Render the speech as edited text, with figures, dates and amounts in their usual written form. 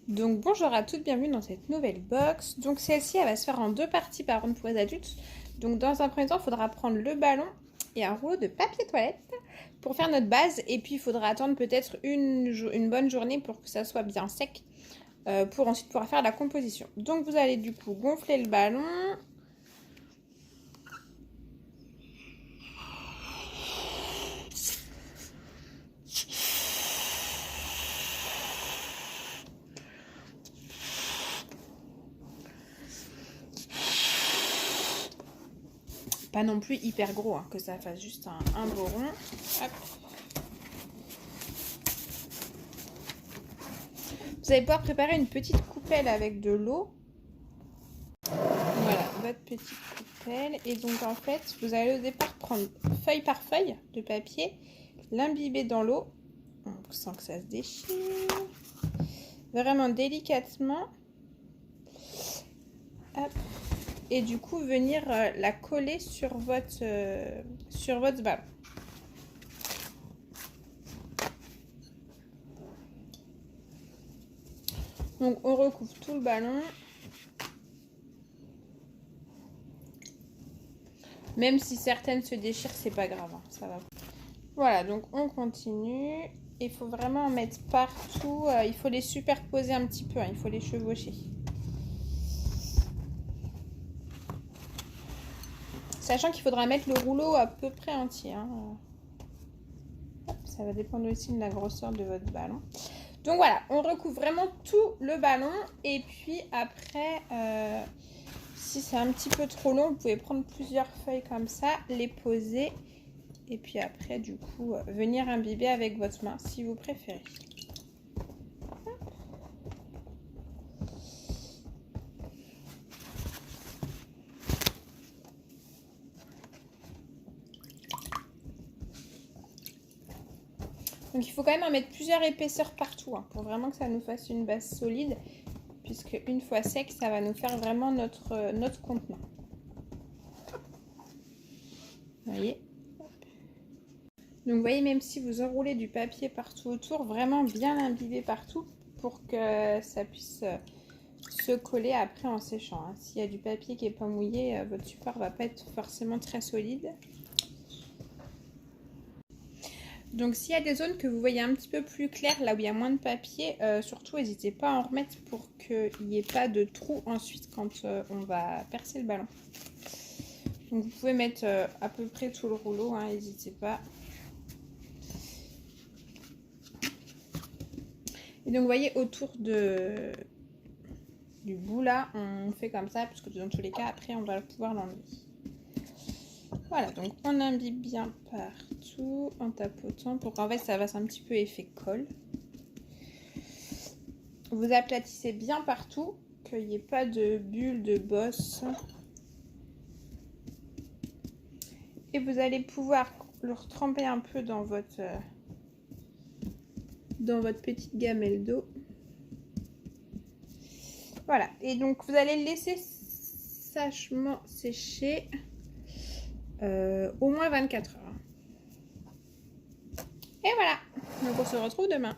Donc bonjour à toutes, bienvenue dans cette nouvelle box. Donc celle-ci, elle va se faire en deux parties par contre pour les adultes. Donc dans un premier temps, il faudra prendre le ballon et un rouleau de papier toilette pour faire notre base. Et puis il faudra attendre peut-être une bonne journée pour que ça soit bien sec pour ensuite pouvoir faire la composition. Donc vous allez du coup gonfler le ballon. Pas non plus hyper gros, hein, que ça fasse juste un beau rond. Hop. Vous allez pouvoir préparer une petite coupelle avec de l'eau. Voilà, votre petite coupelle. Et donc en fait, vous allez au départ prendre feuille par feuille de papier, l'imbiber dans l'eau, sans que ça se déchire. Vraiment délicatement. Hop. Et du coup, venir la coller sur votre ballon. Donc on recouvre tout le ballon. Même si certaines se déchirent, c'est pas grave, hein, ça va. Voilà, donc on continue. Il faut vraiment en mettre partout. Il faut les superposer un petit peu, hein, il faut les chevaucher. Sachant qu'il faudra mettre le rouleau à peu près entier. Hein. Ça va dépendre aussi de la grosseur de votre ballon. Donc voilà, on recouvre vraiment tout le ballon. Et puis après, si c'est un petit peu trop long, vous pouvez prendre plusieurs feuilles comme ça, les poser. Et puis après, du coup, venir imbiber avec votre main si vous préférez. Donc il faut quand même en mettre plusieurs épaisseurs partout, hein, pour vraiment que ça nous fasse une base solide. Puisque une fois sec, ça va nous faire vraiment notre contenant. Vous voyez ? Donc vous voyez, même si vous enroulez du papier partout autour, vraiment bien l'imbiber partout pour que ça puisse se coller après en séchant. Hein. S'il y a du papier qui n'est pas mouillé, votre support va pas être forcément très solide. Donc s'il y a des zones que vous voyez un petit peu plus claires, là où il y a moins de papier, surtout n'hésitez pas à en remettre pour qu'il n'y ait pas de trou ensuite quand on va percer le ballon. Donc vous pouvez mettre à peu près tout le rouleau, hein, n'hésitez pas. Et donc vous voyez, autour du bout là, on fait comme ça, puisque dans tous les cas, après on va pouvoir l'enlever. Voilà, donc on imbibe bien partout en tapotant pour qu'en fait ça fasse un petit peu effet colle. Vous aplatissez bien partout, qu'il n'y ait pas de bulles, de bosses. Et vous allez pouvoir le retremper un peu dans votre petite gamelle d'eau. Voilà, et donc vous allez le laisser sèchement sécher au moins 24 heures. Et voilà, donc on se retrouve demain.